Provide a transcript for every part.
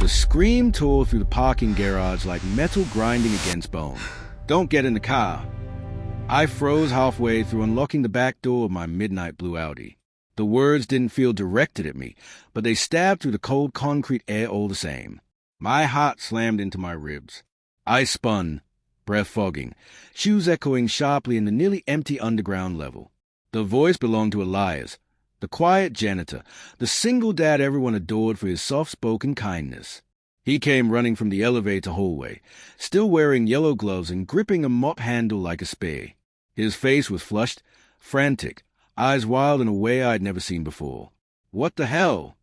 The scream tore through the parking garage like metal grinding against bone. "Don't get in the car." I froze halfway through unlocking the back door of my midnight blue Audi. The words didn't feel directed at me, but they stabbed through the cold concrete air all the same. My heart slammed into my ribs. I spun, breath fogging, shoes echoing sharply in the nearly empty underground level. The voice belonged to Elias, the quiet janitor, the single dad everyone adored for his soft-spoken kindness. He came running from the elevator hallway, still wearing yellow gloves and gripping a mop handle like a spear. His face was flushed, frantic, eyes wild in a way I'd never seen before. "What the hell?"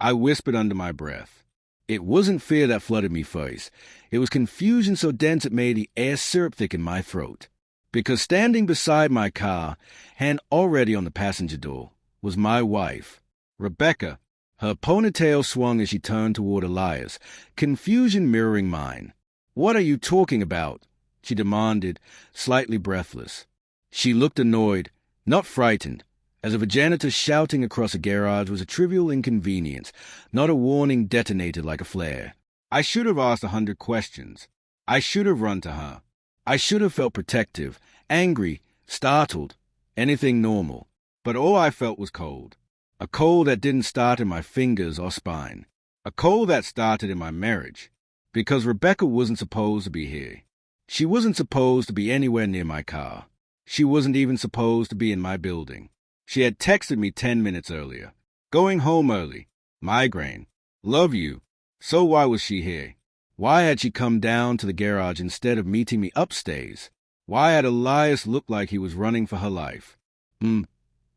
I whispered under my breath. It wasn't fear that flooded me first. It was confusion so dense it made the air syrup thick in my throat. Because standing beside my car, hand already on the passenger door, was my wife, Rebecca. Her ponytail swung as she turned toward Elias, confusion mirroring mine. "What are you talking about?" she demanded, slightly breathless. She looked annoyed, not frightened, as if a janitor shouting across a garage was a trivial inconvenience, not a warning detonated like a flare. I should have asked 100 questions. I should have run to her. I should have felt protective, angry, startled, anything normal. But all I felt was cold. A cold that didn't start in my fingers or spine. A cold that started in my marriage. Because Rebecca wasn't supposed to be here. She wasn't supposed to be anywhere near my car. She wasn't even supposed to be in my building. She had texted me 10 minutes earlier. "Going home early. Migraine. Love you." So why was she here? Why had she come down to the garage instead of meeting me upstairs? Why had Elias looked like he was running for her life?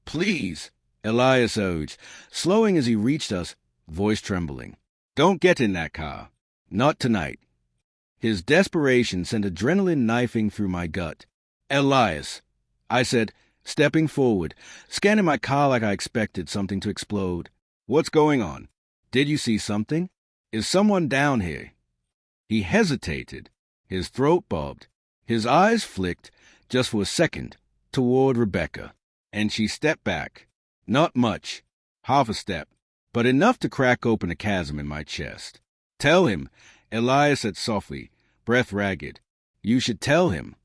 Please, Elias urged, slowing as he reached us, voice trembling. "Don't get in that car. Not tonight." His desperation sent adrenaline knifing through my gut. "Elias," I said, stepping forward, scanning my car like I expected something to explode. "What's going on? Did you see something? Is someone down here?" He hesitated. His throat bobbed. His eyes flicked, just for a second, toward Rebecca, and she stepped back. Not much, half a step, but enough to crack open a chasm in my chest. "Tell him," Elias said softly, breath ragged. "You should tell him."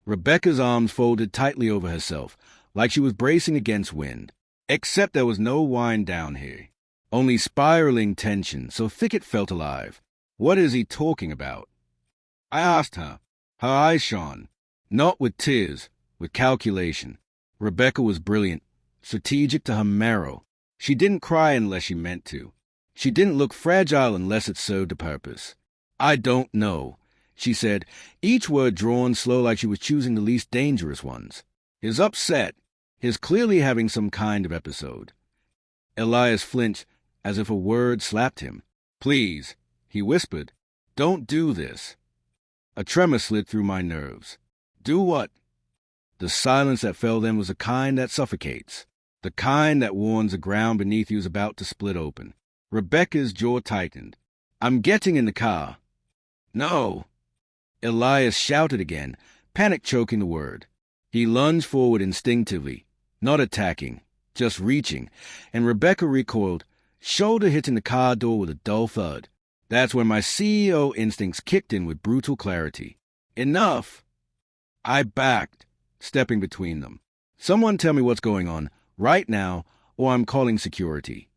Rebecca's arms folded tightly over herself, like she was bracing against wind. Except there was no wind down here. Only spiraling tension, so thick it felt alive. "What is he talking about?" I asked her. Her eyes shone. Not with tears, with calculation. Rebecca was brilliant, strategic to her marrow. She didn't cry unless she meant to. She didn't look fragile unless it served a purpose. "I don't know," she said, each word drawn slow like she was choosing the least dangerous ones. "He's upset. He's clearly having some kind of episode." Elias flinched as if a word slapped him. "Please," he whispered, "don't do this." A tremor slid through my nerves. "Do what?" The silence that fell then was the kind that suffocates, the kind that warns the ground beneath you is about to split open. Rebecca's jaw tightened. "I'm getting in the car." "No." Elias shouted again, panic choking the word. He lunged forward instinctively, not attacking, just reaching, and Rebecca recoiled, shoulder hitting the car door with a dull thud. That's when my CEO instincts kicked in with brutal clarity. "Enough!" I backed, stepping between them. "Someone tell me what's going on, right now, or I'm calling security."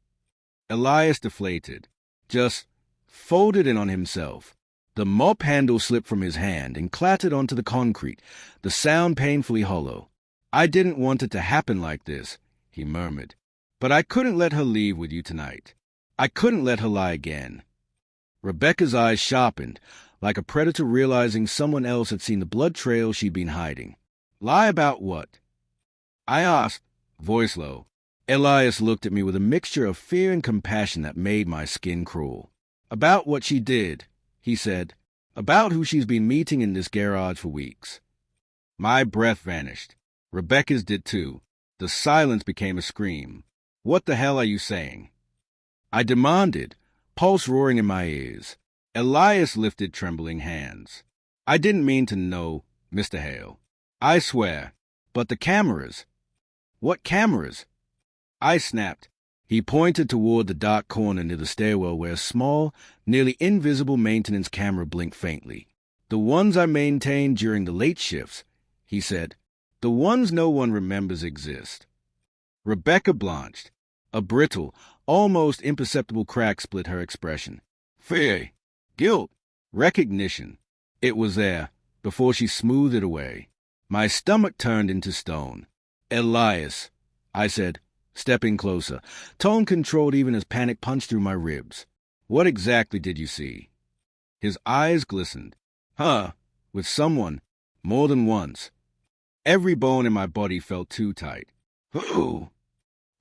Elias deflated, just folded in on himself. The mop handle slipped from his hand and clattered onto the concrete, the sound painfully hollow. "I didn't want it to happen like this," he murmured. "But I couldn't let her leave with you tonight. I couldn't let her lie again." Rebecca's eyes sharpened, like a predator realizing someone else had seen the blood trail she'd been hiding. "Lie about what?" I asked, voice low. Elias looked at me with a mixture of fear and compassion that made my skin crawl. "About what she did," he said. "About who she's been meeting in this garage for weeks." My breath vanished. Rebecca's did too. The silence became a scream. "What the hell are you saying?" I demanded, pulse roaring in my ears. Elias lifted trembling hands. "I didn't mean to know, Mr. Hale. I swear. But the cameras." "What cameras?" I snapped. He pointed toward the dark corner near the stairwell where a small, nearly invisible maintenance camera blinked faintly. "The ones I maintained during the late shifts," he said. "The ones no one remembers exist." Rebecca blanched. A brittle, almost imperceptible crack split her expression. Fear, guilt, recognition. It was there, before she smoothed it away. My stomach turned into stone. "Elias," I said, stepping closer, tone controlled even as panic punched through my ribs. "What exactly did you see?" His eyes glistened. With someone, more than once. Every bone in my body felt too tight. Who?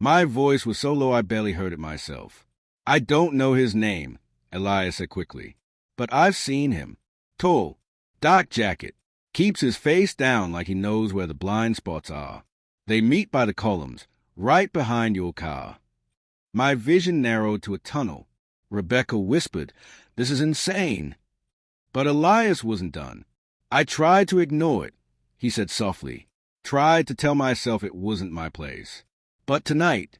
My voice was so low I barely heard it myself. "I don't know his name," Elias said quickly, "but I've seen him. Tall, dark jacket, keeps his face down like he knows where the blind spots are. They meet by the columns, right behind your car." My vision narrowed to a tunnel. Rebecca whispered, "This is insane." But Elias wasn't done. I tried to ignore it, he said softly. Tried to tell myself it wasn't my place. But tonight,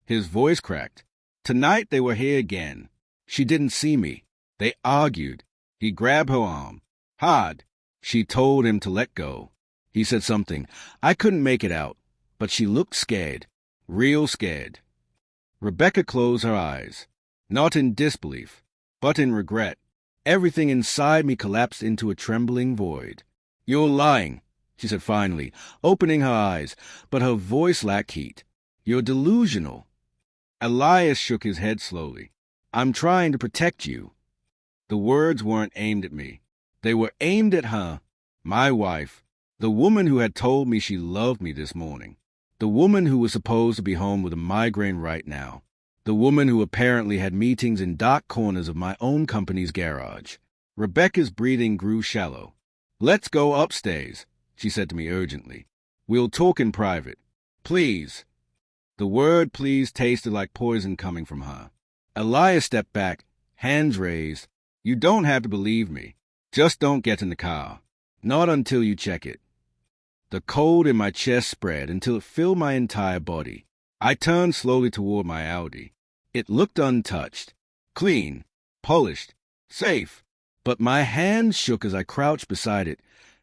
his voice cracked. Tonight they were here again. She didn't see me. They argued. He grabbed her arm. Hard. She told him to let go. He said something. I couldn't make it out, but she looked scared. Real scared. Rebecca closed her eyes. Not in disbelief, but in regret. Everything inside me collapsed into a trembling void. "You're lying," she said finally, opening her eyes, but her voice lacked heat. "You're delusional." Elias shook his head slowly. "I'm trying to protect you." The words weren't aimed at me. They were aimed at her, my wife, the woman who had told me she loved me this morning, the woman who was supposed to be home with a migraine right now, the woman who apparently had meetings in dark corners of my own company's garage. Rebecca's breathing grew shallow. "Let's go upstairs," she said to me urgently. "We'll talk in private. Please." The word please tasted like poison coming from her. Elias stepped back, hands raised. "You don't have to believe me. Just don't get in the car. Not until you check it." The cold in my chest spread until it filled my entire body. I turned slowly toward my Audi. It looked untouched, clean, polished, safe. But my hands shook as I crouched beside it,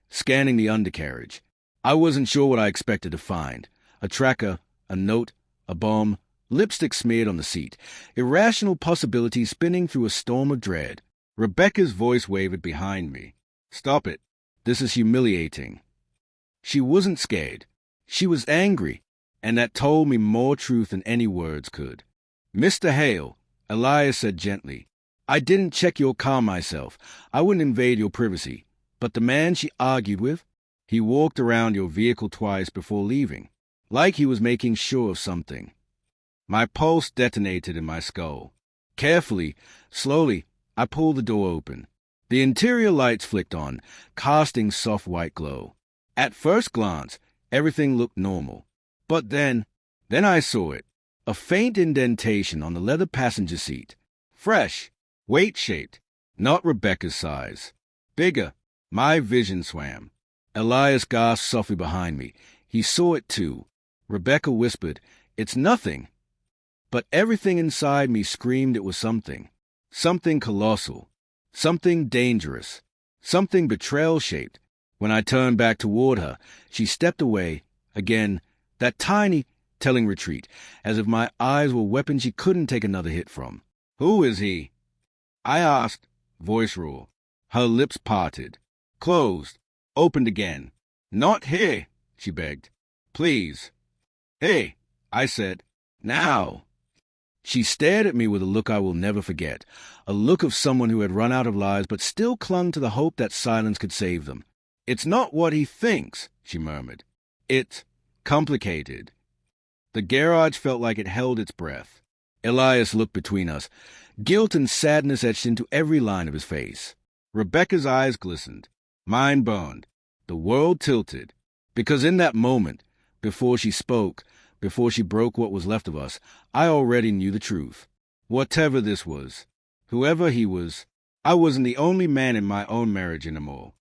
scanning the undercarriage. I wasn't sure what I expected to find. A tracker, a note, a bomb, lipstick smeared on the seat, irrational possibilities spinning through a storm of dread. Rebecca's voice wavered behind me. "Stop it. This is humiliating." She wasn't scared. She was angry, and that told me more truth than any words could. "Mr. Hale," Elias said gently, "I didn't check your car myself. I wouldn't invade your privacy. But the man she argued with, he walked around your vehicle twice before leaving, like he was making sure of something." My pulse detonated in my skull. Carefully, slowly, I pulled the door open. The interior lights flicked on, casting soft white glow. At first glance, everything looked normal. But then I saw it. A faint indentation on the leather passenger seat. Fresh, weight-shaped, not Rebecca's size. Bigger. My vision swam. Elias gasped softly behind me. He saw it too. Rebecca whispered, "It's nothing." But everything inside me screamed it was something. Something colossal. Something dangerous. Something betrayal-shaped. When I turned back toward her, she stepped away. Again, that tiny, telling retreat, as if my eyes were weapons she couldn't take another hit from. "Who is he?" I asked, voice raw. Her lips parted. Closed. Opened again. "Not here," she begged. "Please." "Hey," I said. "Now." She stared at me with a look I will never forget, a look of someone who had run out of lies but still clung to the hope that silence could save them. "It's not what he thinks," she murmured. "It's complicated." The garage felt like it held its breath. Elias looked between us. Guilt and sadness etched into every line of his face. Rebecca's eyes glistened. Mine burned. The world tilted. Because in that moment, before she spoke, before she broke what was left of us, I already knew the truth. Whatever this was, whoever he was, I wasn't the only man in my own marriage anymore.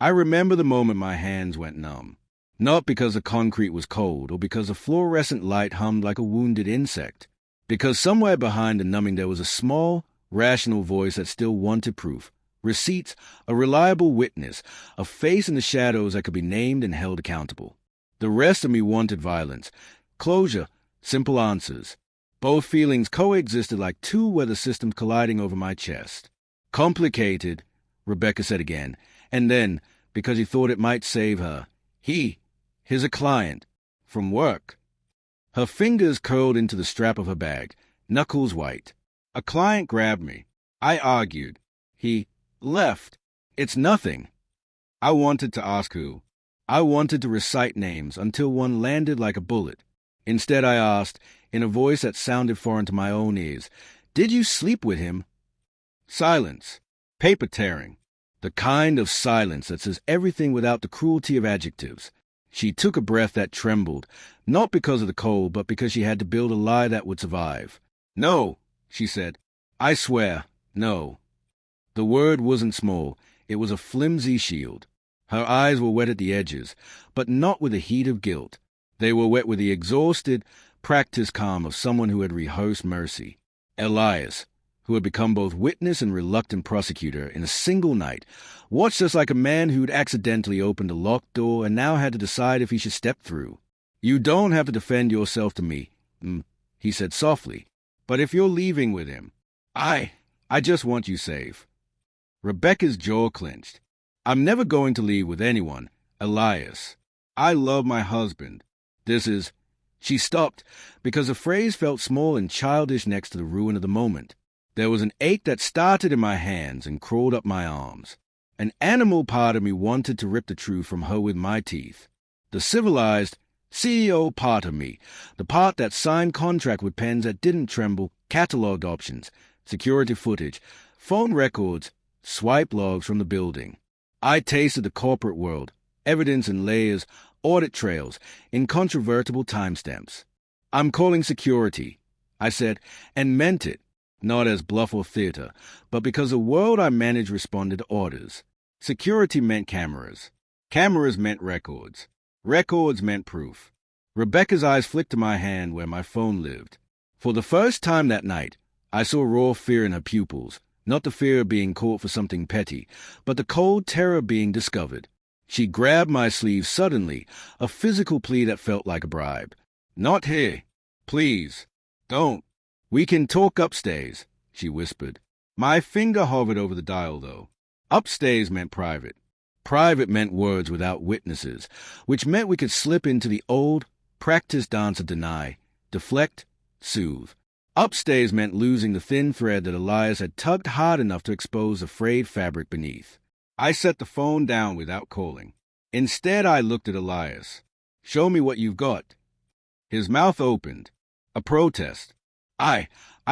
I remember the moment my hands went numb. Not because the concrete was cold or because a fluorescent light hummed like a wounded insect, Because somewhere behind the numbing there was a small, rational voice that still wanted proof, receipts, a reliable witness, a face in the shadows that could be named and held accountable. The rest of me wanted violence, closure, simple answers. Both feelings coexisted like two weather systems colliding over my chest. Complicated, Rebecca said again, and then, because he thought it might save her, he's a client, from work. Her fingers curled into the strap of her bag, knuckles white. A client grabbed me. I argued. He left. It's nothing. I wanted to ask who. I wanted to recite names until one landed like a bullet. Instead I asked, in a voice that sounded foreign to my own ears, "Did you sleep with him?" Silence. Paper tearing. The kind of silence that says everything without the cruelty of adjectives. She took a breath that trembled, not because of the cold, but because she had to build a lie that would survive. "No," she said. "I swear, no." The word wasn't small. It was a flimsy shield. Her eyes were wet at the edges, but not with the heat of guilt. They were wet with the exhausted, practiced calm of someone who had rehearsed mercy. Elias, who had become both witness and reluctant prosecutor in a single night, watched us like a man who'd accidentally opened a locked door and now had to decide if he should step through. "You don't have to defend yourself to me," he said softly. "But if you're leaving with him, I just want you safe." Rebecca's jaw clenched. "I'm never going to leave with anyone, Elias. I love my husband. This is—" She stopped because the phrase felt small and childish next to the ruin of the moment. There was an ache that started in my hands and crawled up my arms. An animal part of me wanted to rip the truth from her with my teeth. The civilized, CEO part of me, the part that signed contract with pens that didn't tremble, cataloged options, security footage, phone records, swipe logs from the building. I tasted the corporate world, evidence in layers, audit trails, incontrovertible timestamps. "I'm calling security," I said, and meant it, not as bluff or theater, but because the world I managed responded to orders. Security meant cameras. Cameras meant records. Records meant proof. Rebecca's eyes flicked to my hand where my phone lived. For the first time that night, I saw raw fear in her pupils, not the fear of being caught for something petty, but the cold terror of being discovered. She grabbed my sleeve suddenly, a physical plea that felt like a bribe. "Not here. Please. Don't. We can talk upstairs," she whispered. My finger hovered over the dial, though. Upstairs meant private. Private meant words without witnesses, which meant we could slip into the old, practiced dance of deny, deflect, soothe. Upstairs meant losing the thin thread that Elias had tugged hard enough to expose the frayed fabric beneath. I set the phone down without calling. Instead, I looked at Elias. "Show me what you've got." His mouth opened. A protest. I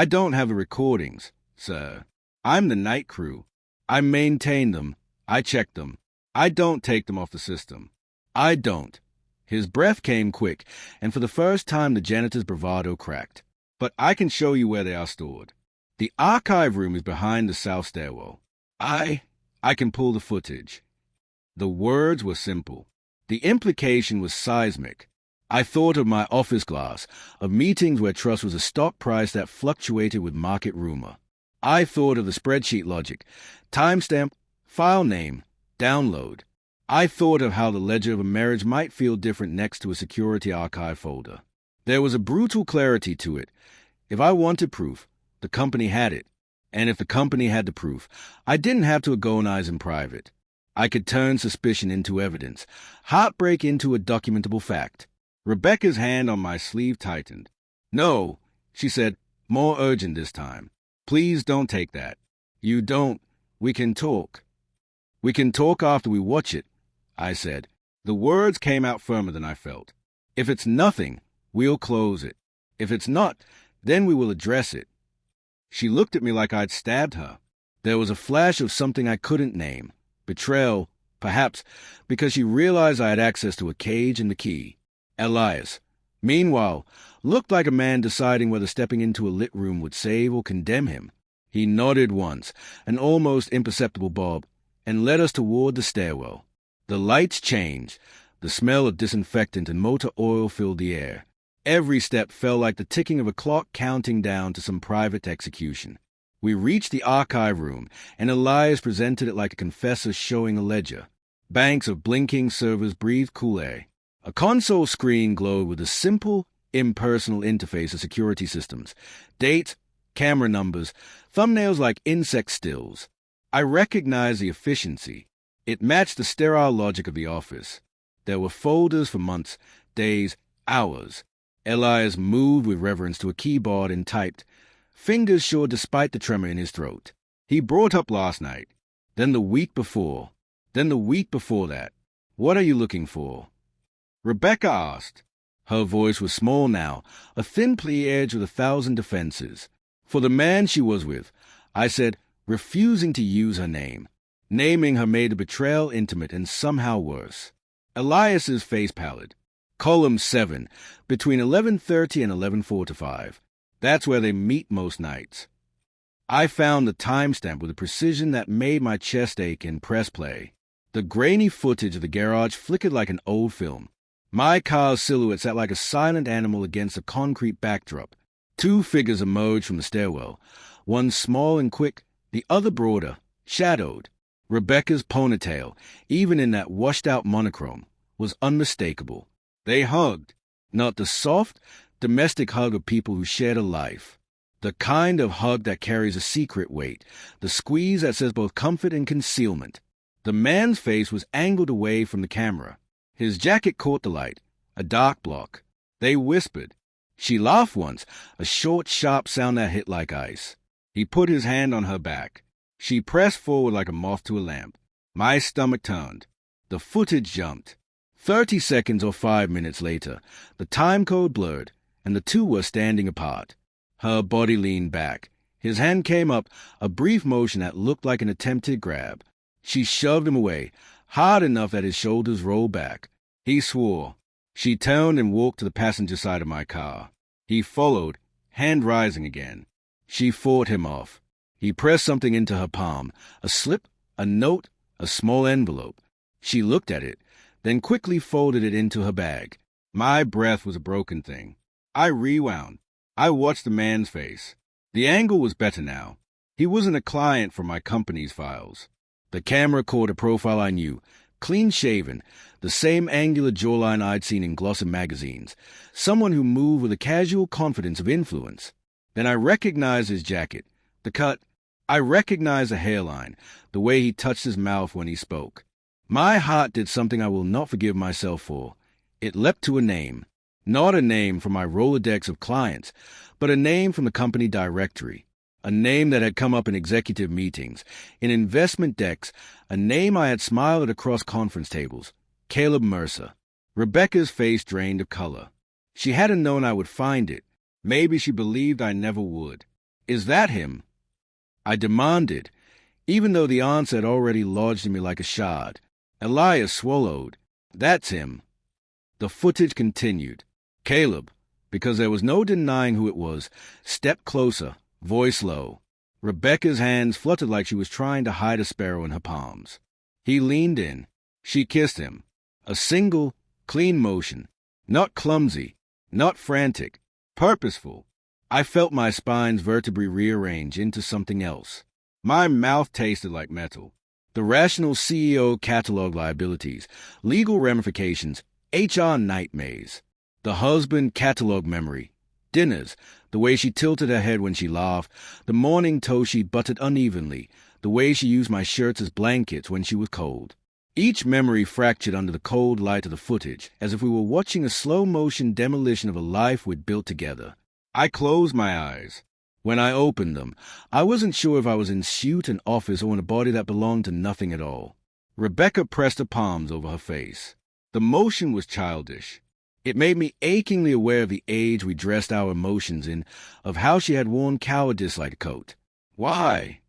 don't have the recordings, sir. I'm the night crew. I maintain them. I check them. I don't take them off the system. I don't." His breath came quick, and for the first time the janitor's bravado cracked. "But I can show you where they are stored. The archive room is behind the south stairwell. I can pull the footage." The words were simple. The implication was seismic. I thought of my office glass, of meetings where trust was a stock price that fluctuated with market rumor. I thought of the spreadsheet logic, timestamp, file name, download. I thought of how the ledger of a marriage might feel different next to a security archive folder. There was a brutal clarity to it. If I wanted proof, the company had it. And if the company had the proof, I didn't have to agonize in private. I could turn suspicion into evidence, heartbreak into a documentable fact. Rebecca's hand on my sleeve tightened. "No," she said, more urgent this time. "Please don't take that. You don't. We can talk." "We can talk after we watch it," I said. The words came out firmer than I felt. "If it's nothing, we'll close it. If it's not, then we will address it." She looked at me like I'd stabbed her. There was a flash of something I couldn't name. Betrayal, perhaps, because she realized I had access to a cage and the key. Elias, meanwhile, looked like a man deciding whether stepping into a lit room would save or condemn him. He nodded once, an almost imperceptible bob, and led us toward the stairwell. The lights changed. The smell of disinfectant and motor oil filled the air. Every step felt like the ticking of a clock counting down to some private execution. We reached the archive room, and Elias presented it like a confessor showing a ledger. Banks of blinking servers breathed cool air. A console screen glowed with a simple, impersonal interface of security systems. Dates, camera numbers, thumbnails like insect stills. I recognized the efficiency. It matched the sterile logic of the office. There were folders for months, days, hours. Elias moved with reverence to a keyboard and typed, fingers sure despite the tremor in his throat. He brought up last night, then the week before, then the week before that. What are you looking for? Rebecca asked. Her voice was small now, a thin plea edge with 1,000 defenses. For the man she was with, I said, refusing to use her name. Naming her made the betrayal intimate and somehow worse. Elias's face pallid. Column 7, between 11:30 and 11:45. That's where they meet most nights. I found the timestamp with a precision that made my chest ache and press play. The grainy footage of the garage flickered like an old film. My car's silhouette sat like a silent animal against a concrete backdrop. 2 figures emerged from the stairwell, one small and quick, the other broader, shadowed. Rebecca's ponytail, even in that washed-out monochrome, was unmistakable. They hugged, not the soft, domestic hug of people who shared a life. The kind of hug that carries a secret weight, the squeeze that says both comfort and concealment. The man's face was angled away from the camera. His jacket caught the light, a dark block. They whispered. She laughed once, a short, sharp sound that hit like ice. He put his hand on her back. She pressed forward like a moth to a lamp. My stomach turned. The footage jumped. 30 seconds or 5 minutes later, the time code blurred, and the two were standing apart. Her body leaned back. His hand came up, a brief motion that looked like an attempted grab. She shoved him away, hard enough that his shoulders rolled back. He swore. She turned and walked to the passenger side of my car. He followed, hand rising again. She fought him off. He pressed something into her palm, a slip, a note, a small envelope. She looked at it, then quickly folded it into her bag. My breath was a broken thing. I rewound. I watched the man's face. The angle was better now. He wasn't a client from my company's files. The camera caught a profile I knew, clean-shaven, the same angular jawline I'd seen in glossy magazines, someone who moved with a casual confidence of influence. Then I recognized his jacket, the cut. I recognized the hairline, the way he touched his mouth when he spoke. My heart did something I will not forgive myself for. It leapt to a name. Not a name from my Rolodex of clients, but a name from the company directory. A name that had come up in executive meetings, in investment decks, a name I had smiled at across conference tables. Caleb Mercer. Rebecca's face drained of color. She hadn't known I would find it. Maybe she believed I never would. Is that him? I demanded, even though the answer had already lodged in me like a shard. Elias swallowed. That's him. The footage continued. Caleb, because there was no denying who it was, stepped closer, voice low. Rebecca's hands fluttered like she was trying to hide a sparrow in her palms. He leaned in. She kissed him. A single, clean motion. Not clumsy, not frantic, purposeful. I felt my spine's vertebrae rearrange into something else. My mouth tasted like metal. The rational CEO cataloged liabilities, legal ramifications, HR nightmares. The husband cataloged memory. Dinners, the way she tilted her head when she laughed, the morning toast she buttered unevenly, the way she used my shirts as blankets when she was cold. Each memory fractured under the cold light of the footage, as if we were watching a slow-motion demolition of a life we'd built together. I closed my eyes. When I opened them, I wasn't sure if I was in suit and office or in a body that belonged to nothing at all. Rebecca pressed her palms over her face. The motion was childish. It made me achingly aware of the age we dressed our emotions in, of how she had worn cowardice like a coat. Why?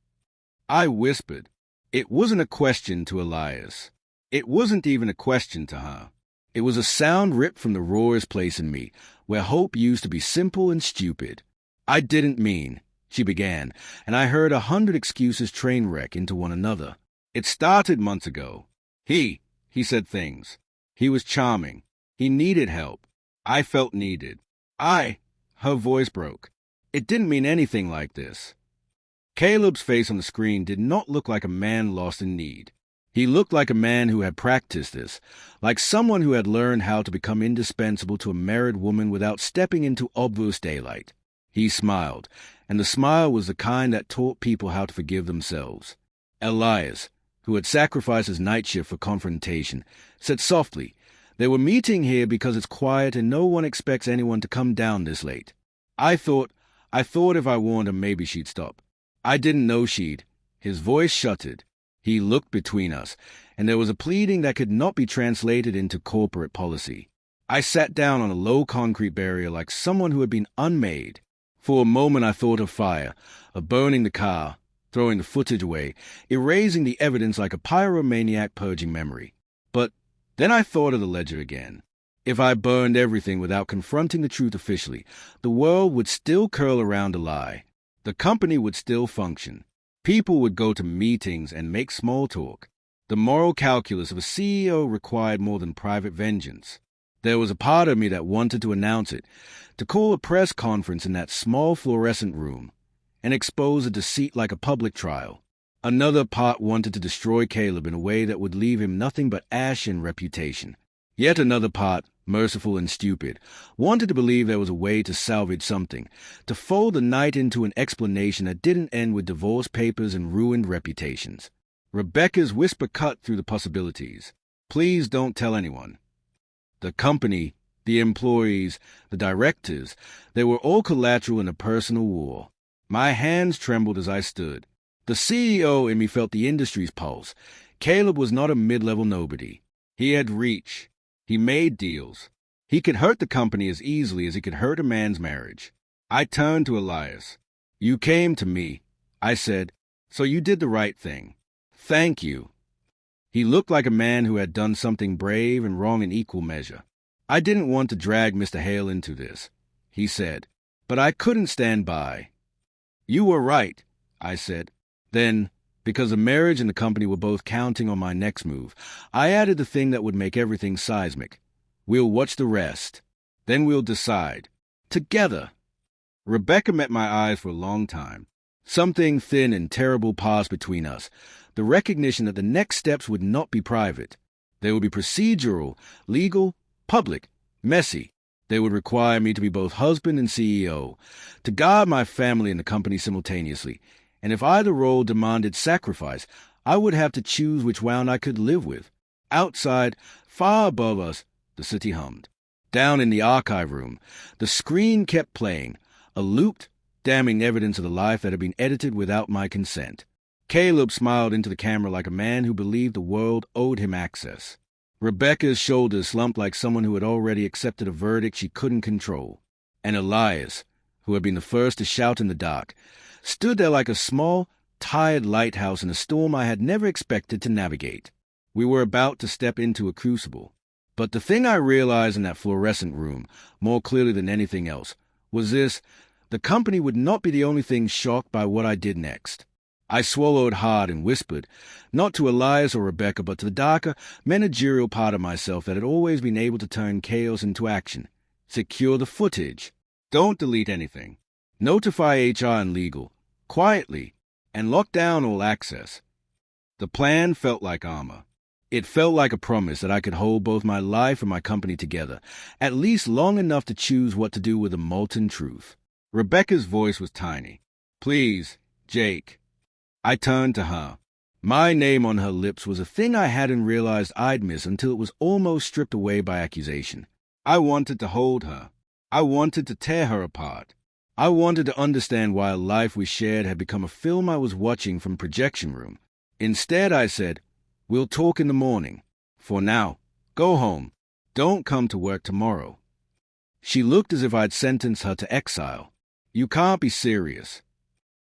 I whispered. It wasn't a question to Elias. It wasn't even a question to her. It was a sound ripped from the rawest place in me, where hope used to be simple and stupid. I didn't mean, she began, and I heard 100 excuses train wreck into one another. It started months ago. He said things. He was charming. He needed help. I felt needed. Her voice broke. It didn't mean anything like this. Caleb's face on the screen did not look like a man lost in need. He looked like a man who had practiced this, like someone who had learned how to become indispensable to a married woman without stepping into obvious daylight. He smiled, and the smile was the kind that taught people how to forgive themselves. Elias, who had sacrificed his night shift for confrontation, said softly, "They were meeting here because it's quiet and no one expects anyone to come down this late." I thought if I warned her maybe she'd stop. I didn't know she'd. His voice shuddered. He looked between us, and there was a pleading that could not be translated into corporate policy. I sat down on a low concrete barrier like someone who had been unmade. For a moment I thought of fire, of burning the car, throwing the footage away, erasing the evidence like a pyromaniac purging memory. But then I thought of the ledger again. If I burned everything without confronting the truth officially, the world would still curl around a lie. The company would still function. People would go to meetings and make small talk. The moral calculus of a CEO required more than private vengeance. There was a part of me that wanted to announce it, to call a press conference in that small fluorescent room, and expose a deceit like a public trial. Another part wanted to destroy Caleb in a way that would leave him nothing but ash and reputation. Yet another part, merciful and stupid, wanted to believe there was a way to salvage something, to fold the night into an explanation that didn't end with divorce papers and ruined reputations. Rebecca's whisper cut through the possibilities. "Please don't tell anyone." The company, the employees, the directors, they were all collateral in a personal war. My hands trembled as I stood. The CEO in me felt the industry's pulse. Caleb was not a mid-level nobody. He had reach. He made deals. He could hurt the company as easily as he could hurt a man's marriage. I turned to Elias. "You came to me," I said, "so you did the right thing. Thank you." He looked like a man who had done something brave and wrong in equal measure. "I didn't want to drag Mr. Hale into this," he said, "but I couldn't stand by." "You were right," I said. Then, because the marriage and the company were both counting on my next move, I added the thing that would make everything seismic. "We'll watch the rest. Then we'll decide. Together." Rebecca met my eyes for a long time. Something thin and terrible passed between us, the recognition that the next steps would not be private. They would be procedural, legal, public, messy. They would require me to be both husband and CEO, to guard my family and the company simultaneously, and if either role demanded sacrifice, I would have to choose which one I could live with. Outside, far above us, the city hummed. Down in the archive room, the screen kept playing, a looped, damning evidence of the life that had been edited without my consent. Caleb smiled into the camera like a man who believed the world owed him access. Rebecca's shoulders slumped like someone who had already accepted a verdict she couldn't control. And Elias, who had been the first to shout in the dark, stood there like a small, tired lighthouse in a storm I had never expected to navigate. We were about to step into a crucible. But the thing I realized in that fluorescent room, more clearly than anything else, was this: the company would not be the only thing shocked by what I did next. I swallowed hard and whispered, not to Elias or Rebecca, but to the darker, managerial part of myself that had always been able to turn chaos into action. Secure the footage. Don't delete anything. Notify HR and legal, quietly, and lock down all access. The plan felt like armor. It felt like a promise that I could hold both my life and my company together, at least long enough to choose what to do with the molten truth. Rebecca's voice was tiny. "Please, Jake." I turned to her. My name on her lips was a thing I hadn't realized I'd miss until it was almost stripped away by accusation. I wanted to hold her. I wanted to tear her apart. I wanted to understand why a life we shared had become a film I was watching from projection room. Instead, I said, "We'll talk in the morning. For now, go home. Don't come to work tomorrow." She looked as if I'd sentenced her to exile. "You can't be serious."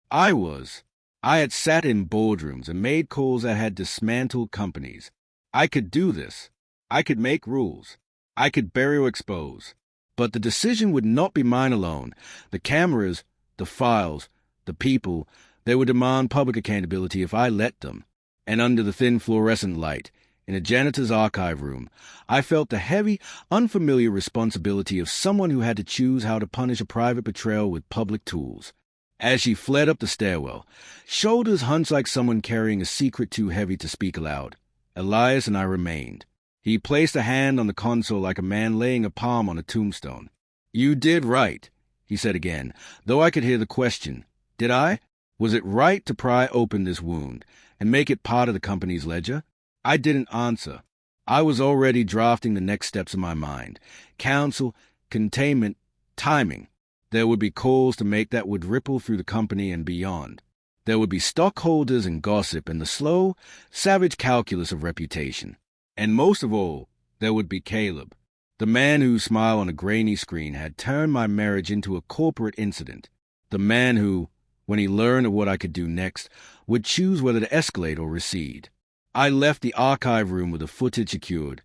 I was. I had sat in boardrooms and made calls that had dismantled companies. I could do this. I could make rules. I could bury or expose. But the decision would not be mine alone. The cameras, the files, the people, they would demand public accountability if I let them. And under the thin fluorescent light, In a janitor's archive room, I felt the heavy, unfamiliar responsibility of someone who had to choose how to punish a private betrayal with public tools. As she fled up the stairwell, shoulders hunched like someone carrying a secret too heavy to speak aloud, Elias and I remained. He placed a hand on the console like a man laying a palm on a tombstone. "You did right," he said again, though I could hear the question. Did I? Was it right to pry open this wound and make it part of the company's ledger? I didn't answer. I was already drafting the next steps in my mind. Counsel, containment, timing. There would be calls to make that would ripple through the company and beyond. There would be stockholders and gossip and the slow, savage calculus of reputation. And most of all, there would be Caleb, the man whose smile on a grainy screen had turned my marriage into a corporate incident. The man who, when he learned of what I could do next, would choose whether to escalate or recede. I left the archive room with the footage secured,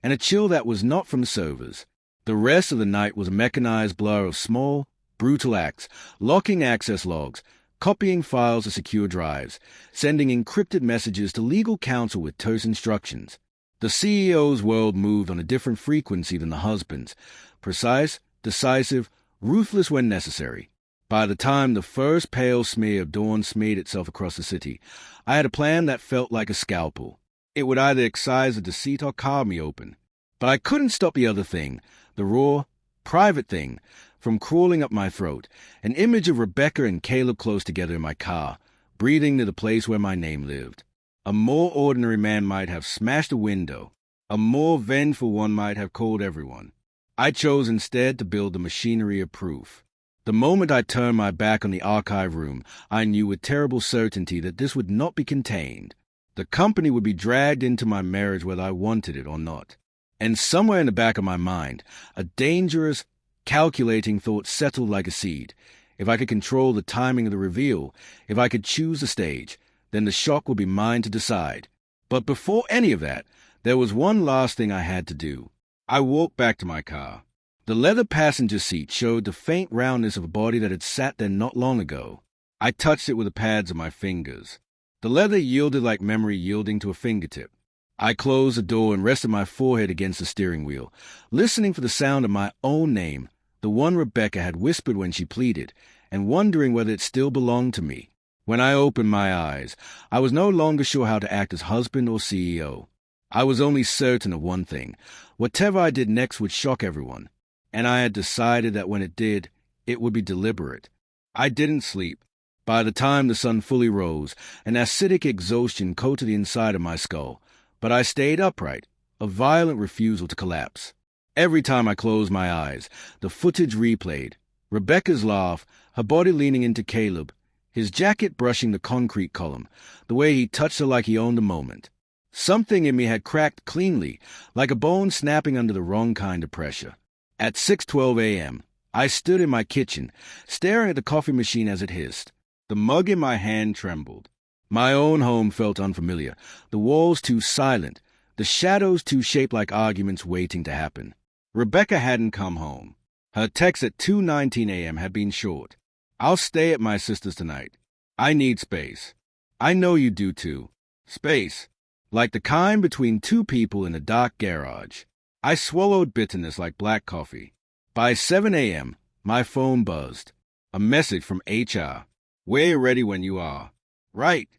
and a chill that was not from servers. The rest of the night was a mechanized blur of small, brutal acts, locking access logs, copying files to secure drives, sending encrypted messages to legal counsel with terse instructions. The CEO's world moved on a different frequency than the husband's, precise, decisive, ruthless when necessary. By the time the first pale smear of dawn smeared itself across the city, I had a plan that felt like a scalpel. It would either excise the deceit or carve me open. But I couldn't stop the other thing, the raw, private thing, from crawling up my throat, an image of Rebecca and Caleb close together in my car, breathing near the place where my name lived. A more ordinary man might have smashed a window. A more vengeful one might have called everyone. I chose instead to build the machinery of proof. The moment I turned my back on the archive room, I knew with terrible certainty that this would not be contained. The company would be dragged into my marriage whether I wanted it or not. And somewhere in the back of my mind, a dangerous, calculating thought settled like a seed. If I could control the timing of the reveal, if I could choose the stage, then the shock would be mine to decide. But before any of that, there was one last thing I had to do. I walked back to my car. The leather passenger seat showed the faint roundness of a body that had sat there not long ago. I touched it with the pads of my fingers. The leather yielded like memory yielding to a fingertip. I closed the door and rested my forehead against the steering wheel, listening for the sound of my own name, the one Rebecca had whispered when she pleaded, and wondering whether it still belonged to me. When I opened my eyes, I was no longer sure how to act as husband or CEO. I was only certain of one thing. Whatever I did next would shock everyone. And I had decided that when it did, it would be deliberate. I didn't sleep. By the time the sun fully rose, an acidic exhaustion coated the inside of my skull, but I stayed upright, a violent refusal to collapse. Every time I closed my eyes, the footage replayed. Rebecca's laugh, her body leaning into Caleb, his jacket brushing the concrete column, the way he touched her like he owned the moment. Something in me had cracked cleanly, like a bone snapping under the wrong kind of pressure. At 6:12 a.m., I stood in my kitchen, staring at the coffee machine as it hissed. The mug in my hand trembled. My own home felt unfamiliar, the walls too silent, the shadows too shaped like arguments waiting to happen. Rebecca hadn't come home. Her text at 2:19 a.m. had been short. "I'll stay at my sister's tonight. I need space. I know you do too. Space. Like the kind between two people in a dark garage." I swallowed bitterness like black coffee. By 7 a.m., my phone buzzed. A message from HR. "We're ready when you are." Right.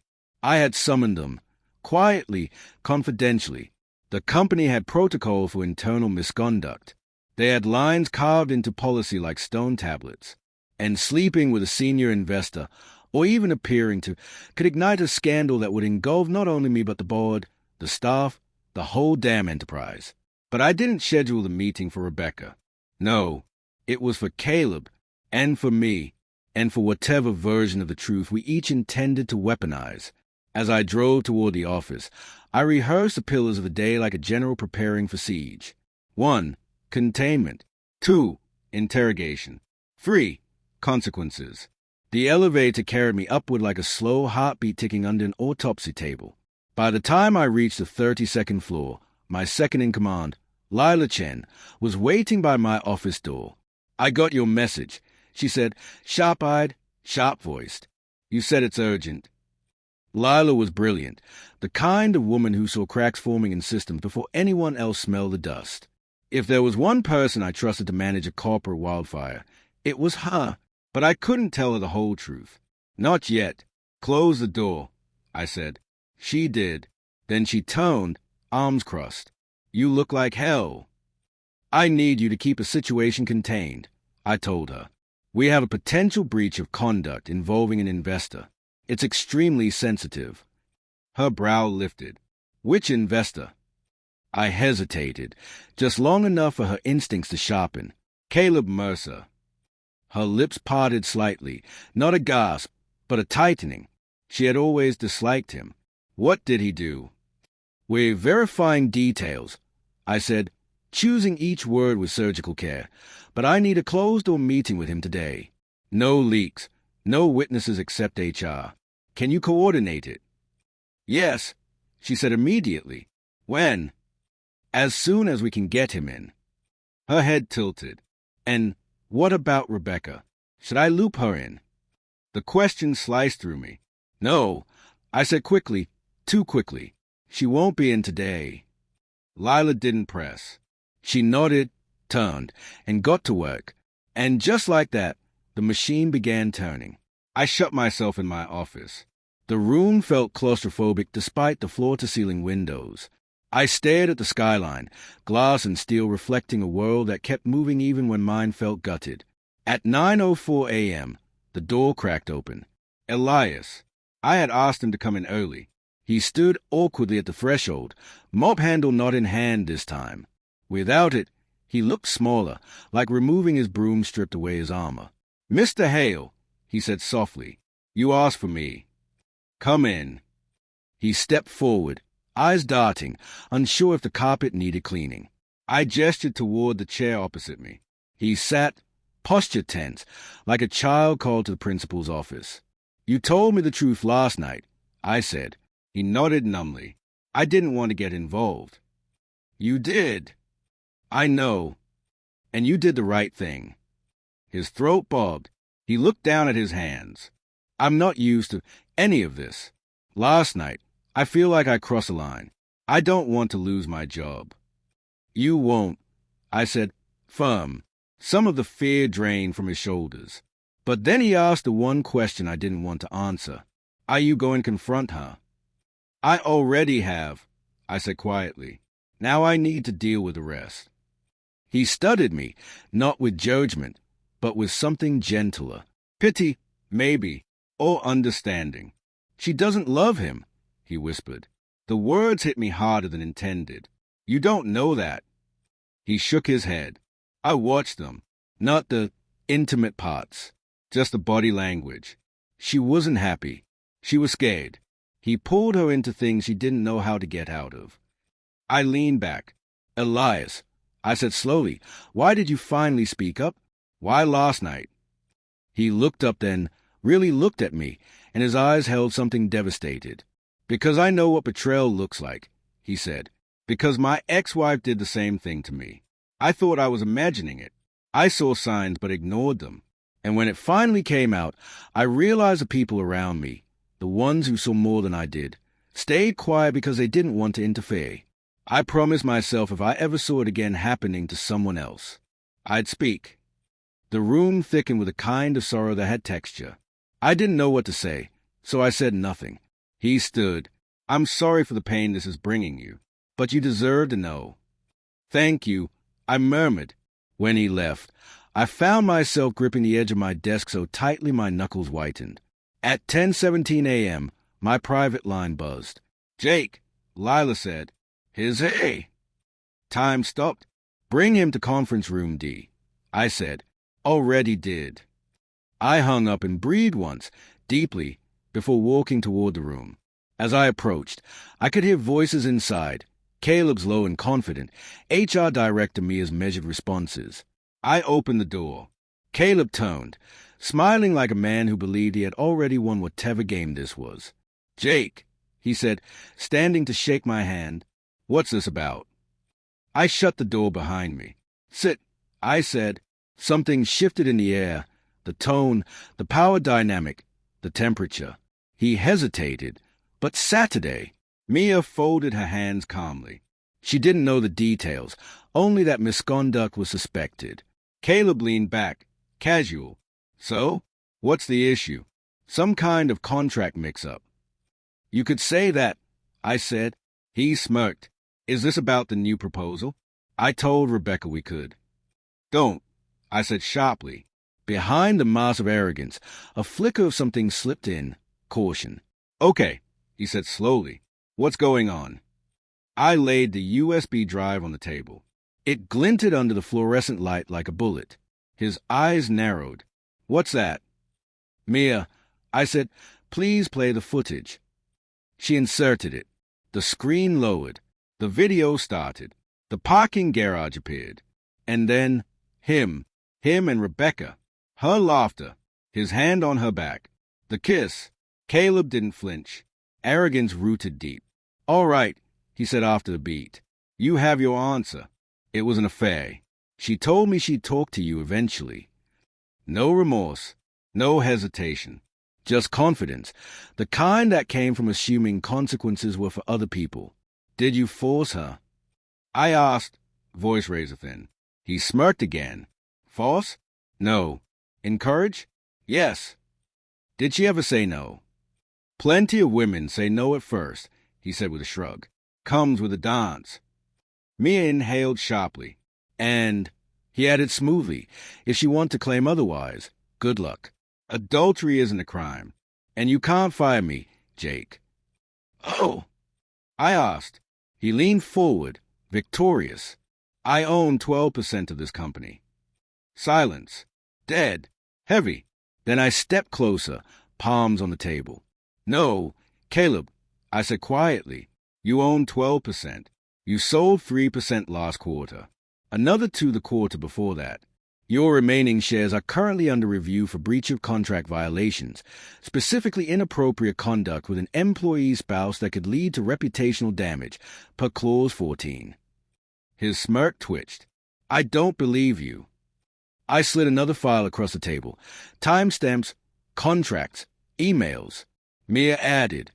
I had summoned them. Quietly, confidentially. The company had protocol for internal misconduct. They had lines carved into policy like stone tablets. And sleeping with a senior investor, or even appearing to, could ignite a scandal that would engulf not only me but the board, the staff, the whole damn enterprise. But I didn't schedule the meeting for Rebecca. No, it was for Caleb, and for me, and for whatever version of the truth we each intended to weaponize. As I drove toward the office, I rehearsed the pillars of the day like a general preparing for siege. 1. Containment. 2. Interrogation. 3. Consequences. The elevator carried me upward like a slow heartbeat ticking under an autopsy table. By the time I reached the 32nd floor, my second-in-command, Lila Chen, was waiting by my office door. "I got your message," she said, sharp-eyed, sharp-voiced. "You said it's urgent." Lila was brilliant, the kind of woman who saw cracks forming in systems before anyone else smelled the dust. If there was one person I trusted to manage a corporate wildfire, it was her. But I couldn't tell her the whole truth. Not yet. Close the door, I said. She did. Then she toned, arms crossed. You look like hell. I need you to keep a situation contained, I told her. We have a potential breach of conduct involving an investor. It's extremely sensitive. Her brow lifted. Which investor? I hesitated, just long enough for her instincts to sharpen. Caleb Mercer. Her lips parted slightly, not a gasp, but a tightening. She had always disliked him. What did he do? We're verifying details, I said, choosing each word with surgical care, but I need a closed-door meeting with him today. No leaks, no witnesses except HR. Can you coordinate it? Yes, she said immediately. When? As soon as we can get him in. Her head tilted. And what about Rebecca? Should I loop her in? The question sliced through me. No, I said quickly, too quickly. She won't be in today. Lila didn't press. She nodded, turned, and got to work. And just like that, the machine began turning. I shut myself in my office. The room felt claustrophobic despite the floor-to-ceiling windows. I stared at the skyline, glass and steel reflecting a world that kept moving even when mine felt gutted. At 9:04 a.m., the door cracked open. Elias. I had asked him to come in early. He stood awkwardly at the threshold, mop handle not in hand this time. Without it, he looked smaller, like removing his broom stripped away his armor. Mr. Hale, he said softly, you asked for me. Come in. He stepped forward, eyes darting, unsure if the carpet needed cleaning. I gestured toward the chair opposite me. He sat, posture tense, like a child called to the principal's office. You told me the truth last night, I said. He nodded numbly. I didn't want to get involved. You did. I know. And you did the right thing. His throat bobbed. He looked down at his hands. I'm not used to any of this. Last night, I feel like I crossed a line. I don't want to lose my job. You won't, I said, firm. Some of the fear drained from his shoulders. But then he asked the one question I didn't want to answer. Are you going to confront her? I already have, I said quietly. Now I need to deal with the rest. He studied me, not with judgment, but with something gentler. Pity, maybe, or understanding. She doesn't love him, he whispered. The words hit me harder than intended. You don't know that. He shook his head. I watched them, not the intimate parts, just the body language. She wasn't happy. She was scared. He pulled her into things she didn't know how to get out of. I leaned back. Elias, I said slowly, why did you finally speak up? Why last night? He looked up then, really looked at me, and his eyes held something devastated. Because I know what betrayal looks like, he said. Because my ex-wife did the same thing to me. I thought I was imagining it. I saw signs but ignored them. And when it finally came out, I realized the people around me, the ones who saw more than I did, stayed quiet because they didn't want to interfere. I promised myself if I ever saw it again happening to someone else, I'd speak. The room thickened with a kind of sorrow that had texture. I didn't know what to say, so I said nothing. He stood. I'm sorry for the pain this is bringing you, but you deserve to know. Thank you, I murmured. When he left, I found myself gripping the edge of my desk so tightly my knuckles whitened. At 10:17 a.m., my private line buzzed. Jake, Lila said. His hey. Time stopped. Bring him to conference room D, I said. Already did. I hung up and breathed once, deeply, before walking toward the room. As I approached, I could hear voices inside, Caleb's low and confident, HR Director Mia's measured responses. I opened the door. Caleb turned, smiling like a man who believed he had already won whatever game this was. Jake, he said, standing to shake my hand. What's this about? I shut the door behind me. Sit, I said. Something shifted in the air, the tone, the power dynamic, the temperature. He hesitated, But Saturday, Mia folded her hands calmly. She didn't know the details, only that misconduct was suspected. Caleb leaned back, casual. So, what's the issue? Some kind of contract mix-up. You could say that, I said. He smirked. Is this about the new proposal? I told Rebecca we could. Don't, I said sharply. Behind the mask of arrogance, a flicker of something slipped in. Caution. Okay, he said slowly. What's going on? I laid the USB drive on the table. It glinted under the fluorescent light like a bullet. His eyes narrowed. What's that? Mia, I said, please play the footage. She inserted it. The screen lowered. The video started. The parking garage appeared. And then, him and Rebecca. Her laughter. His hand on her back. The kiss. Caleb didn't flinch. Arrogance rooted deep. All right, he said after the beat. You have your answer. It was an affair. She told me she'd talk to you eventually. No remorse. No hesitation. Just confidence. The kind that came from assuming consequences were for other people. Did you force her? I asked, voice razor thin. He smirked again. Force? No. Encourage? Yes. Did she ever say no? Plenty of women say no at first, he said with a shrug. Comes with a dance. Mia inhaled sharply. And, he added smoothly, if she wants to claim otherwise, good luck. Adultery isn't a crime. And you can't fire me, Jake. Oh, I asked. He leaned forward, victorious. I own 12% of this company. Silence. Dead. Heavy. Then I stepped closer, palms on the table. No, Caleb, I said quietly. You own 12%. You sold 3% last quarter. Another 2% the quarter before that. Your remaining shares are currently under review for breach of contract violations, specifically inappropriate conduct with an employee spouse that could lead to reputational damage, per Clause 14. His smirk twitched. I don't believe you. I slid another file across the table. Timestamps, contracts, emails. Mia added,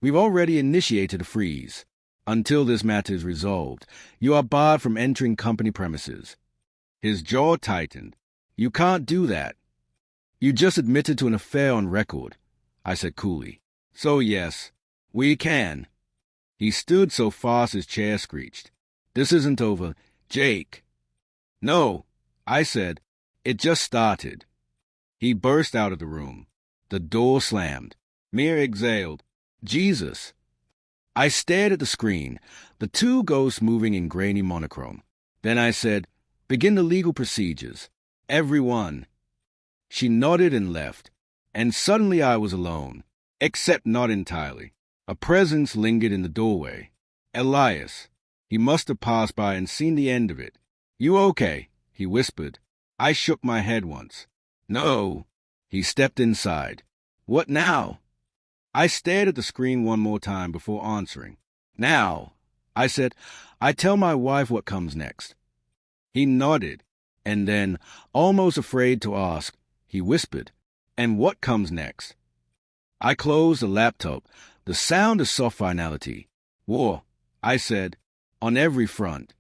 We've already initiated a freeze. Until this matter is resolved, you are barred from entering company premises. His jaw tightened. You can't do that. You just admitted to an affair on record, I said coolly. So yes, we can. He stood so fast his chair screeched. This isn't over, Jake. No, I said. It just started. He burst out of the room. The door slammed. Mia exhaled. Jesus. I stared at the screen, the two ghosts moving in grainy monochrome. Then I said, Begin the legal procedures. Everyone. She nodded and left. And suddenly I was alone. Except not entirely. A presence lingered in the doorway. Elias. He must have passed by and seen the end of it. You okay? He whispered. I shook my head once. No. He stepped inside. What now? I stared at the screen one more time before answering. Now, I said, I tell my wife what comes next. He nodded, and then, almost afraid to ask, he whispered, And what comes next? I closed the laptop, the sound of soft finality. War, I said, on every front.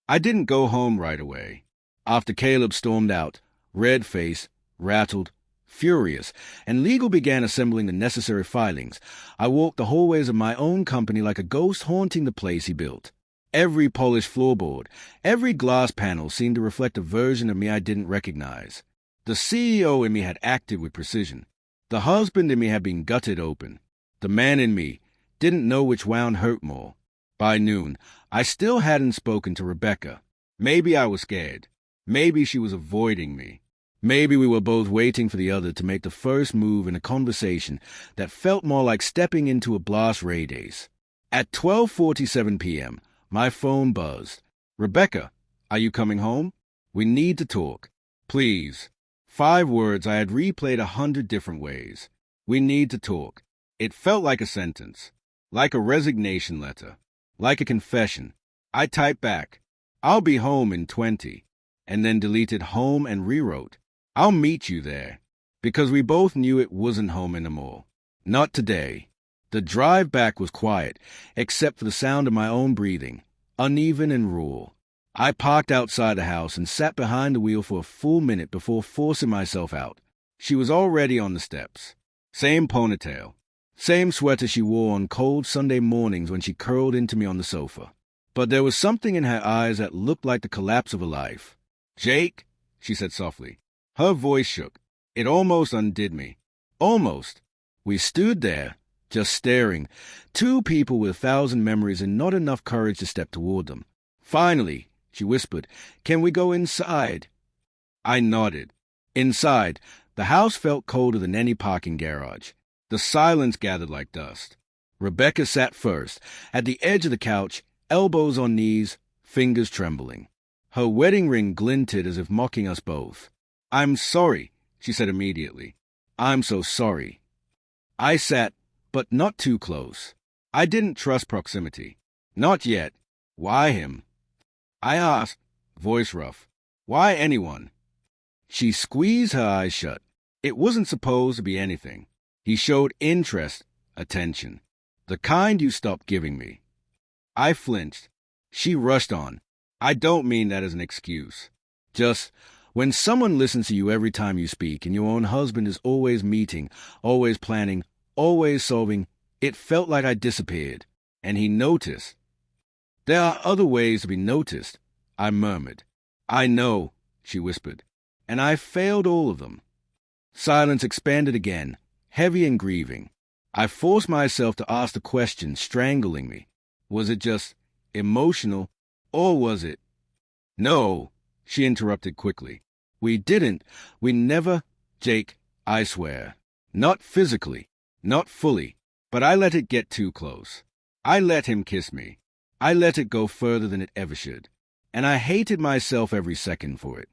I didn't go home right away. After Caleb stormed out, red-faced, rattled, furious, and legal began assembling the necessary filings, I walked the hallways of my own company like a ghost haunting the place he built. Every polished floorboard, every glass panel seemed to reflect a version of me I didn't recognize. The CEO in me had acted with precision. The husband in me had been gutted open. The man in me didn't know which wound hurt more. By noon, I still hadn't spoken to Rebecca. Maybe I was scared. Maybe she was avoiding me. Maybe we were both waiting for the other to make the first move in a conversation that felt more like stepping into a blast ray daze. At 12:47 p.m., my phone buzzed. Rebecca, are you coming home? We need to talk. Please. 5 words I had replayed 100 different ways. We need to talk. It felt like a sentence. Like a resignation letter. Like a confession. I typed back, I'll be home in 20. And then deleted home and rewrote, I'll meet you there. Because we both knew it wasn't home anymore. Not today. The drive back was quiet, except for the sound of my own breathing, uneven and raw. I parked outside the house and sat behind the wheel for a full minute before forcing myself out. She was already on the steps. Same ponytail. Same sweater she wore on cold Sunday mornings when she curled into me on the sofa. But there was something in her eyes that looked like the collapse of a life. "Jake," she said softly. Her voice shook. It almost undid me. Almost. We stood there, just staring, two people with 1,000 memories and not enough courage to step toward them. "Finally," she whispered, "can we go inside?" I nodded. Inside, the house felt colder than any parking garage. The silence gathered like dust. Rebecca sat first, at the edge of the couch, elbows on knees, fingers trembling. Her wedding ring glinted as if mocking us both. "I'm sorry," she said immediately. "I'm so sorry." I sat, but not too close. I didn't trust proximity. Not yet. "Why him?" I asked, voice rough. "Why anyone?" She squeezed her eyes shut. It wasn't supposed to be anything. He showed interest, attention. The kind you stopped giving me. I flinched. She rushed on. "I don't mean that as an excuse. Just, when someone listens to you every time you speak and your own husband is always meeting, always planning, always solving, it felt like I disappeared. And he noticed." "There are other ways to be noticed," I murmured. "I know," she whispered. "And I failed all of them." Silence expanded again, heavy and grieving. I forced myself to ask the question strangling me. Was it just emotional, or was it... "No," she interrupted quickly. We never, Jake, I swear. Not physically, not fully, but I let it get too close. I let him kiss me. I let it go further than it ever should. And I hated myself every second for it.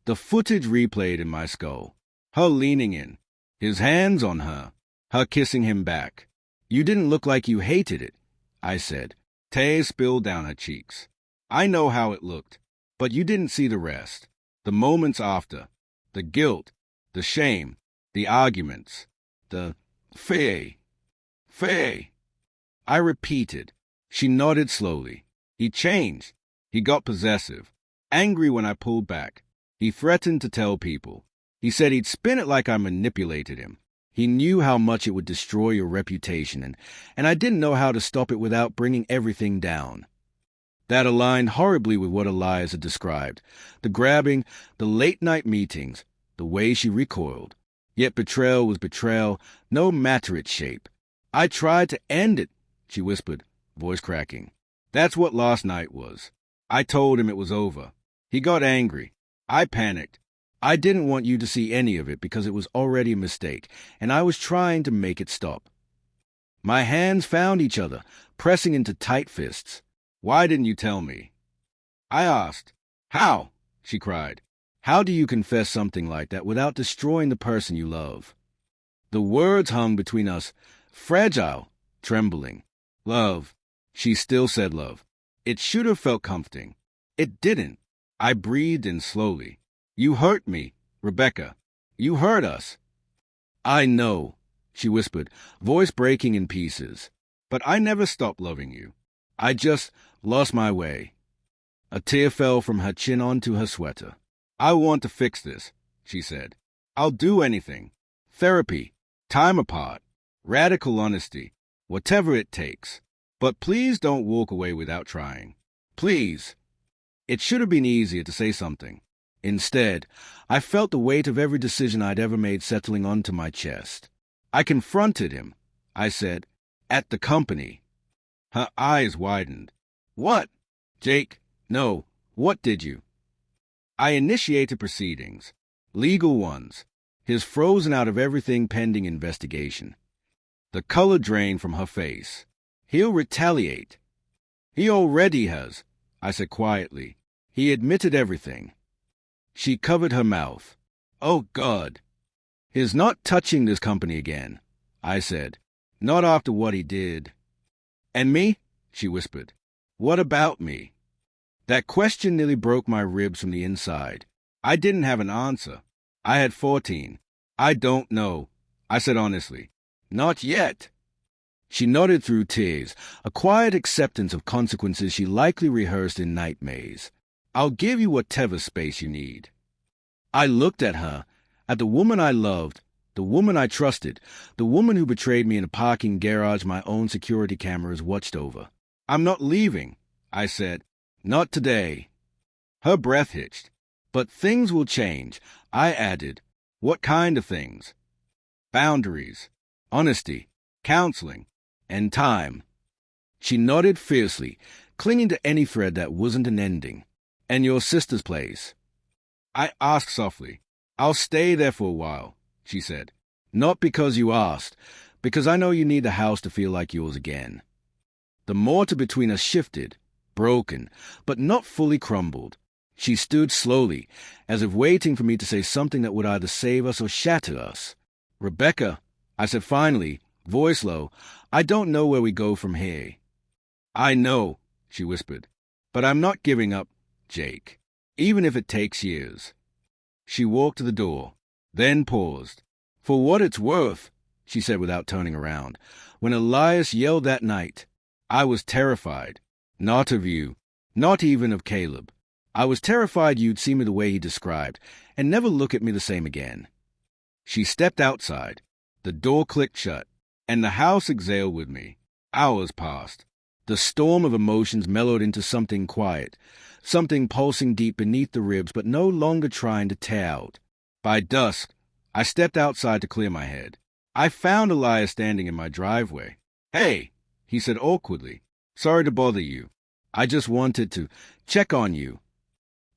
The footage replayed in my skull. Her leaning in, his hands on her, her kissing him back. "You didn't look like you hated it," I said. Tears spilled down her cheeks. "I know how it looked, but you didn't see the rest. The moments after, the guilt, the shame, the arguments, the Faye. I repeated. She nodded slowly. "He changed. He got possessive, angry when I pulled back. He threatened to tell people. He said he'd spin it like I manipulated him. He knew how much it would destroy your reputation, and I didn't know how to stop it without bringing everything down." That aligned horribly with what Elias had described. The grabbing, the late-night meetings, the way she recoiled. Yet betrayal was betrayal, no matter its shape. "I tried to end it," she whispered, voice cracking. "That's what last night was. I told him it was over. He got angry. I panicked. I didn't want you to see any of it because it was already a mistake, and I was trying to make it stop." My hands found each other, pressing into tight fists. "Why didn't you tell me?" I asked. "How?" she cried. "How do you confess something like that without destroying the person you love?" The words hung between us, fragile, trembling. "Love." She still said love. It should have felt comforting. It didn't. I breathed in slowly. "You hurt me, Rebecca. You hurt us." "I know," she whispered, voice breaking in pieces. "But I never stopped loving you. I just lost my way." A tear fell from her chin onto her sweater. "I want to fix this," she said. "I'll do anything. Therapy, time apart, radical honesty, whatever it takes. But please don't walk away without trying. Please." It should have been easier to say something. Instead, I felt the weight of every decision I'd ever made settling onto my chest. I confronted him. I said, "At the company." Her eyes widened. "What?" "Jake, no. What did you?" I initiated proceedings. Legal ones. His frozen out of everything pending investigation. The color drained from her face. "He'll retaliate." "He already has," I said quietly. "He admitted everything." She covered her mouth. "Oh, God." "He's not touching this company again," I said. "Not after what he did." "And me?" she whispered. "What about me?" That question nearly broke my ribs from the inside. I didn't have an answer. I had 14. "I don't know," I said honestly. "Not yet." She nodded through tears, a quiet acceptance of consequences she likely rehearsed in nightmares. I'll give you whatever space you need. I looked at her, at the woman I loved, the woman I trusted, the woman who betrayed me in a parking garage my own security cameras watched over. I'm not leaving, I said. Not today. Her breath hitched. But things will change, I added. What kind of things? Boundaries, honesty, counseling, and time. She nodded fiercely, clinging to any thread that wasn't an ending. And your sister's place? I asked softly. I'll stay there for a while, she said. Not because you asked, because I know you need the house to feel like yours again. The mortar between us shifted, broken, but not fully crumbled. She stood slowly, as if waiting for me to say something that would either save us or shatter us. Rebecca, I said finally, voice low, I don't know where we go from here. I know, she whispered, but I'm not giving up, Jake, even if it takes years. She walked to the door, then paused. For what it's worth, she said without turning around, when Elias yelled that night, I was terrified. Not of you, not even of Caleb. I was terrified you'd see me the way he described, and never look at me the same again. She stepped outside. The door clicked shut, and the house exhaled with me. Hours passed. The storm of emotions mellowed into something quiet, something pulsing deep beneath the ribs but no longer trying to tear out. By dusk, I stepped outside to clear my head. I found Elias standing in my driveway. Hey, he said awkwardly. Sorry to bother you. I just wanted to check on you.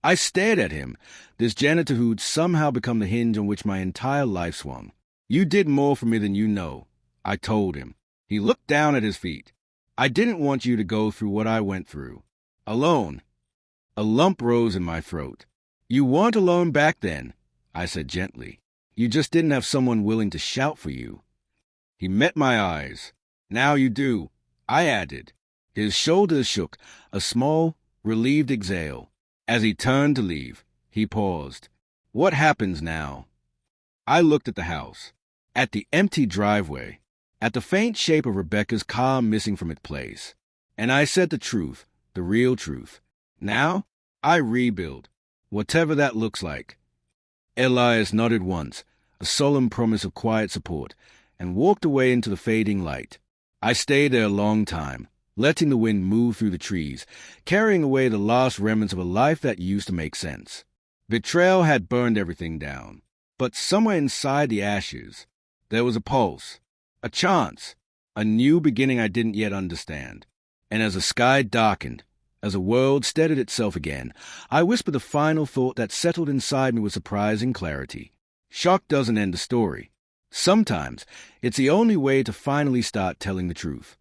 I stared at him, this janitor who'd somehow become the hinge on which my entire life swung. You did more for me than you know, I told him. He looked down at his feet. I didn't want you to go through what I went through. Alone. A lump rose in my throat. You weren't alone back then, I said gently. You just didn't have someone willing to shout for you. He met my eyes. Now you do, I added. His shoulders shook, a small, relieved exhale. As he turned to leave, he paused. What happens now? I looked at the house, at the empty driveway, at the faint shape of Rebecca's car missing from its place. And I said the truth, the real truth. Now, I rebuild, whatever that looks like. Elias nodded once, a solemn promise of quiet support, and walked away into the fading light. I stayed there a long time, letting the wind move through the trees, carrying away the last remnants of a life that used to make sense. Betrayal had burned everything down, but somewhere inside the ashes, there was a pulse, a chance, a new beginning I didn't yet understand. And as the sky darkened, as the world steadied itself again, I whispered the final thought that settled inside me with surprising clarity. Shock doesn't end the story. Sometimes it's the only way to finally start telling the truth.